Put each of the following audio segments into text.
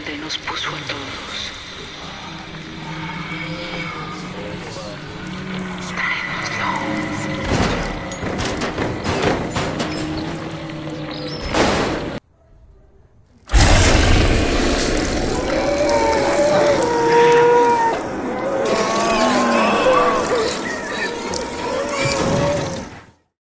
donde nos puso a todos.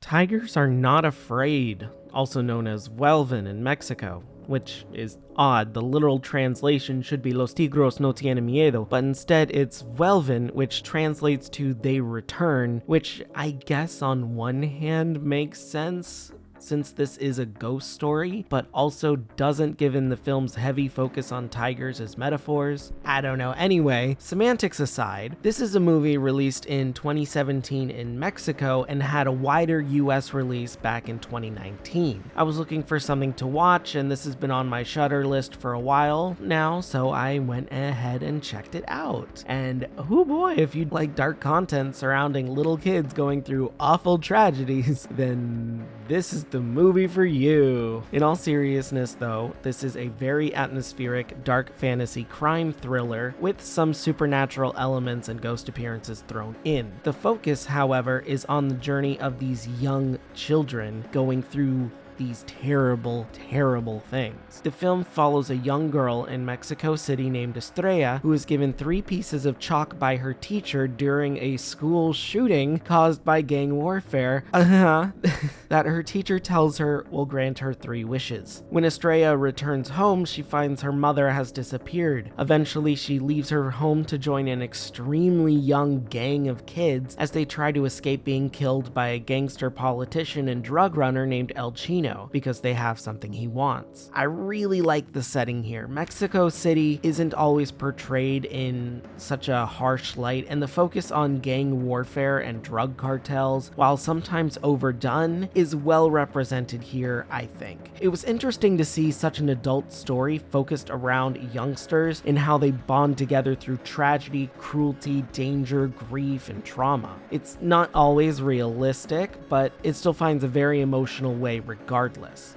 Tigers are not afraid, also known as Vuelven in Mexico, which is odd. The literal translation should be Los tigros no tienen miedo, but instead it's Vuelven, which translates to they return, which I guess on one hand makes sense, since this is a ghost story, but also doesn't given the film's heavy focus on tigers as metaphors. I don't know. Anyway, semantics aside, this is a movie released in 2017 in Mexico and had a wider US release back in 2019. I was looking for something to watch, and this has been on my Shudder list for a while now, so I went ahead and checked it out. And oh boy, if you'd like dark content surrounding little kids going through awful tragedies, then this is the movie for you. In all seriousness though, this is a very atmospheric, dark fantasy crime thriller with some supernatural elements and ghost appearances thrown in. The focus, however, is on the journey of these young children going through these terrible, terrible things. The film follows a young girl in Mexico City named Estrella who is given 3 pieces of chalk by her teacher during a school shooting caused by gang warfare, that her teacher tells her will grant her 3 wishes. When Estrella returns home, she finds her mother has disappeared. Eventually, she leaves her home to join an extremely young gang of kids as they try to escape being killed by a gangster politician and drug runner named El Chino, because they have something he wants. I really like the setting here. Mexico City isn't always portrayed in such a harsh light, and the focus on gang warfare and drug cartels, while sometimes overdone, is well represented here, I think. It was interesting to see such an adult story focused around youngsters and how they bond together through tragedy, cruelty, danger, grief, and trauma. It's not always realistic, but it still finds a very emotional way regardless.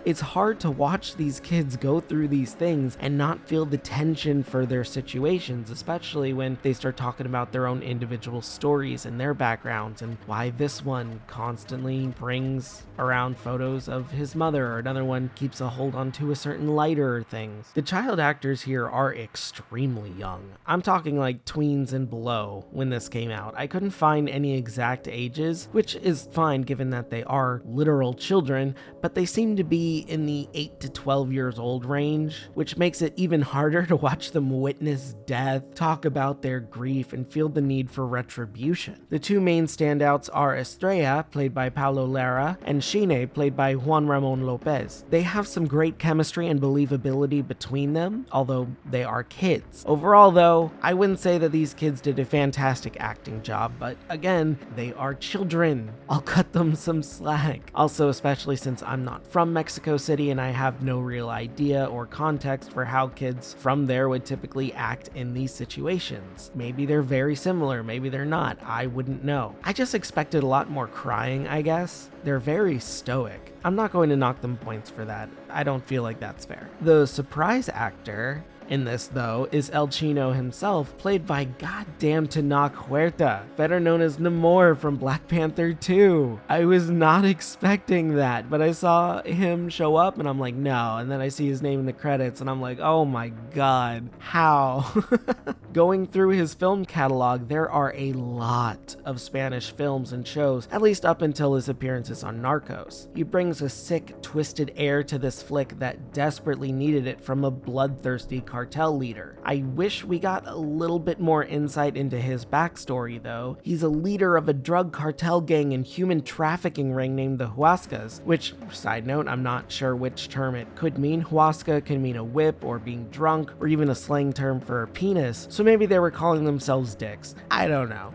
It's hard to watch these kids go through these things and not feel the tension for their situations, especially when they start talking about their own individual stories and their backgrounds, and why this one constantly brings around photos of his mother, or another one keeps a hold onto a certain lighter or things. The child actors here are extremely young. I'm talking like tweens and below when this came out. I couldn't find any exact ages, which is fine given that they are literal children, but they seem to be in the 8 to 12 years old range, which makes it even harder to watch them witness death, talk about their grief, and feel the need for retribution. The 2 main standouts are Estrella, played by Paulo Lara, and Shine, played by Juan Ramon Lopez. They have some great chemistry and believability between them, although they are kids. Overall though, I wouldn't say that these kids did a fantastic acting job, but again, they are children. I'll cut them some slack. Also, especially since I'm not from Mexico City and I have no real idea or context for how kids from there would typically act in these situations. Maybe they're very similar, maybe they're not, I wouldn't know. I just expected a lot more crying, I guess. They're very stoic. I'm not going to knock them points for that. I don't feel like that's fair. The surprise actor in this, though, is El Chino himself, played by goddamn Tenoch Huerta, better known as Namor from Black Panther 2. I was not expecting that, but I saw him show up and I'm like, no, and then I see his name in the credits and I'm like, oh my god, how? Going through his film catalog, there are a lot of Spanish films and shows, at least up until his appearances on Narcos. He brings a sick, twisted air to this flick that desperately needed it from a bloodthirsty cartel leader. I wish we got a little bit more insight into his backstory though. He's a leader of a drug cartel gang and human trafficking ring named the Huascas, which, side note, I'm not sure which term it could mean. Huasca can mean a whip or being drunk, or even a slang term for a penis, so maybe they were calling themselves dicks. I don't know.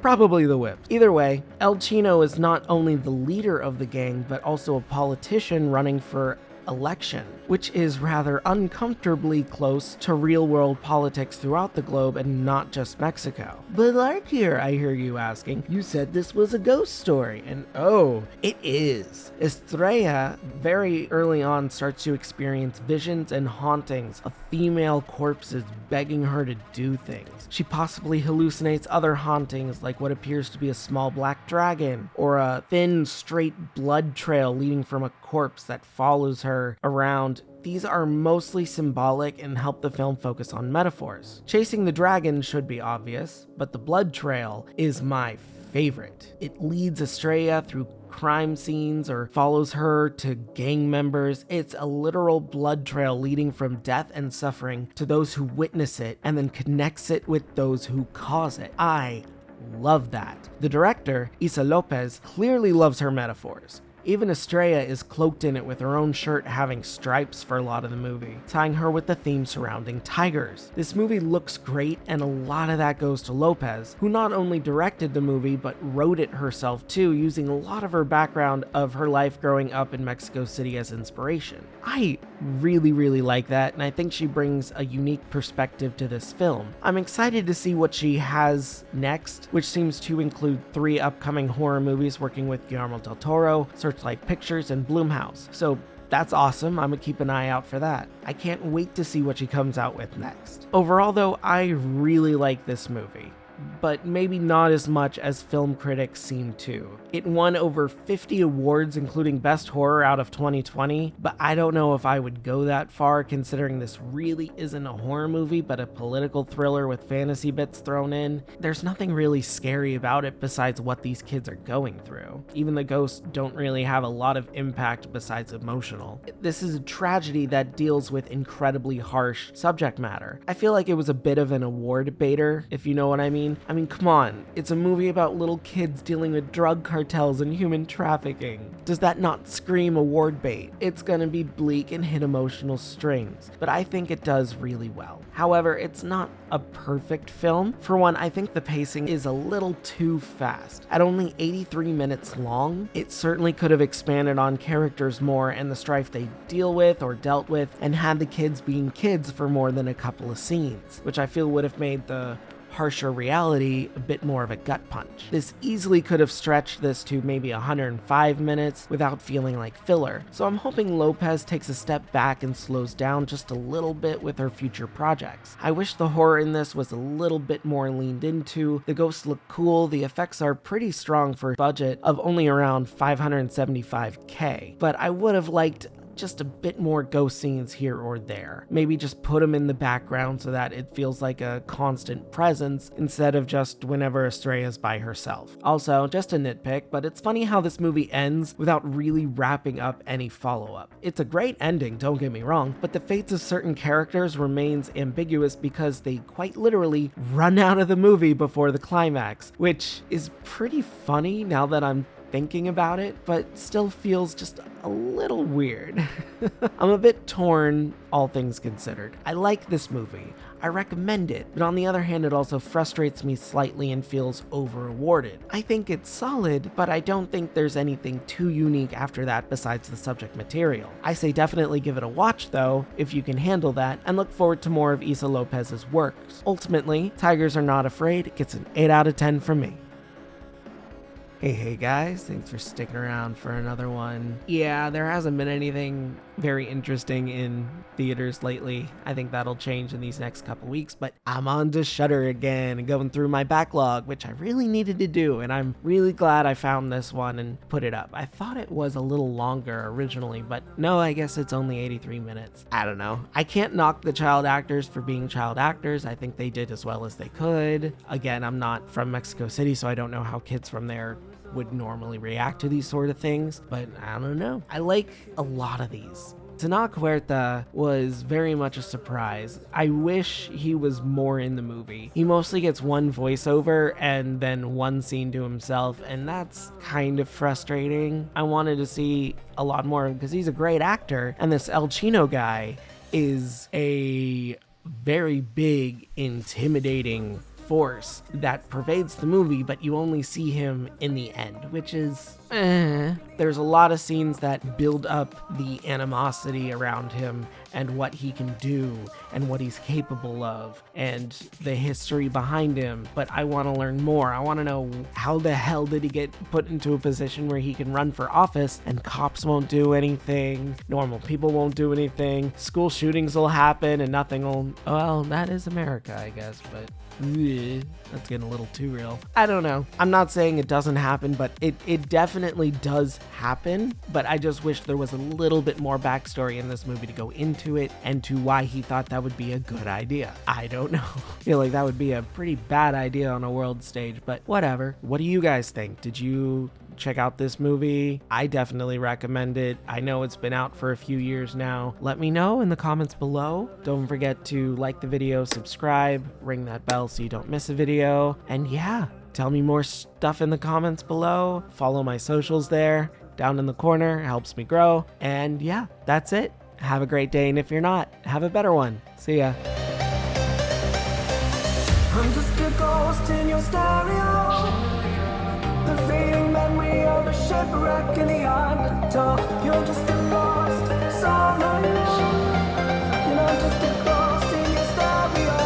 Probably the whip. Either way, El Chino is not only the leader of the gang, but also a politician running for election, which is rather uncomfortably close to real-world politics throughout the globe and not just Mexico. But Larkir, I hear you asking, you said this was a ghost story, and oh, it is. Estrella very early on starts to experience visions and hauntings of female corpses begging her to do things. She possibly hallucinates other hauntings like what appears to be a small black dragon or a thin straight blood trail leading from a corpse that follows her around. These are mostly symbolic and help the film focus on metaphors. Chasing the dragon should be obvious, but the blood trail is my favorite. It leads Estrella through crime scenes or follows her to gang members. It's a literal blood trail leading from death and suffering to those who witness it and then connects it with those who cause it. I love that. The director, Isa Lopez, clearly loves her metaphors. Even Estrella is cloaked in it with her own shirt having stripes for a lot of the movie, tying her with the theme surrounding tigers. This movie looks great, and a lot of that goes to Lopez, who not only directed the movie but wrote it herself too, using a lot of her background of her life growing up in Mexico City as inspiration. I really like that, and I think she brings a unique perspective to this film. I'm excited to see what she has next, which seems to include 3 upcoming horror movies working with Guillermo del Toro, Searchlight Pictures, and Blumhouse. So that's awesome. I'm gonna keep an eye out for that. I can't wait to see what she comes out with next. Overall though, I really like this movie, but maybe not as much as film critics seem to. It won over 50 awards, including Best Horror out of 2020, but I don't know if I would go that far considering this really isn't a horror movie, but a political thriller with fantasy bits thrown in. There's nothing really scary about it besides what these kids are going through. Even the ghosts don't really have a lot of impact besides emotional. This is a tragedy that deals with incredibly harsh subject matter. I feel like it was a bit of an award baiter, if you know what I mean. I mean, come on, it's a movie about little kids dealing with drug cartels and human trafficking. Does that not scream award bait? It's gonna be bleak and hit emotional strings, but I think it does really well. However, it's not a perfect film. For one, I think the pacing is a little too fast. At only 83 minutes long, it certainly could have expanded on characters more and the strife they deal with or dealt with, and had the kids being kids for more than a couple of scenes, which I feel would have made the harsher reality a bit more of a gut punch. This easily could have stretched this to maybe 105 minutes without feeling like filler, so I'm hoping Lopez takes a step back and slows down just a little bit with her future projects. I wish the horror in this was a little bit more leaned into. The ghosts look cool, the effects are pretty strong for a budget of only around $575K, but I would have liked just a bit more ghost scenes here or there. Maybe just put them in the background so that it feels like a constant presence instead of just whenever Estrella's by herself. Also, just a nitpick, but it's funny how this movie ends without really wrapping up any follow-up. It's a great ending, don't get me wrong, but the fates of certain characters remains ambiguous because they quite literally run out of the movie before the climax, which is pretty funny now that I'm thinking about it, but still feels just a little weird. I'm a bit torn, all things considered. I like this movie. I recommend it, but on the other hand, it also frustrates me slightly and feels over-awarded. I think it's solid, but I don't think there's anything too unique after that besides the subject material. I say definitely give it a watch though, if you can handle that, and look forward to more of Isa Lopez's works. Ultimately, Tigers Are Not Afraid gets an 8 out of 10 from me. Hey guys, thanks for sticking around for another one. Yeah, there hasn't been anything very interesting in theaters lately. I think that'll change in these next couple weeks, but I'm on to Shudder again and going through my backlog, which I really needed to do, and I'm really glad I found this one and put it up. I thought it was a little longer originally, but no, I guess it's only 83 minutes. I don't know. I can't knock the child actors for being child actors. I think they did as well as they could. Again, I'm not from Mexico City, so I don't know how kids from there would normally react to these sort of things, but I don't know. I like a lot of these. Tena Huerta was very much a surprise. I wish he was more in the movie. He mostly gets one voiceover and then one scene to himself, and that's kind of frustrating. I wanted to see a lot more because he's a great actor, and this El Chino guy is a very big, intimidating force that pervades the movie, but you only see him in the end, which is There's a lot of scenes that build up the animosity around him and what he can do and what he's capable of and the history behind him, but I want to learn more. I want to know, how the hell did he get put into a position where he can run for office and cops won't do anything, normal people won't do anything, school shootings will happen and nothing will... Well, that is America, I guess, but that's getting a little too real. I don't know. I'm not saying it doesn't happen, but it definitely does happen, but I just wish there was a little bit more backstory in this movie to go into it and to why he thought that would be a good idea. I don't know. I feel like that would be a pretty bad idea on a world stage, but whatever. What do you guys think? Did you check out this movie? I definitely recommend it. I know it's been out for a few years now. Let me know in the comments below. Don't forget to like the video, subscribe, ring that bell so you don't miss a video, and yeah, tell me more stuff in the comments below. Follow my socials there down in the corner. It helps me grow. And yeah, that's it. Have a great day, and if you're not, have a better one. See ya. I'm just a ghost in your stereo. The fading memory of a shipwreck in the undertow. You're just a lost soul alone. And I'm just a ghost in your stereo.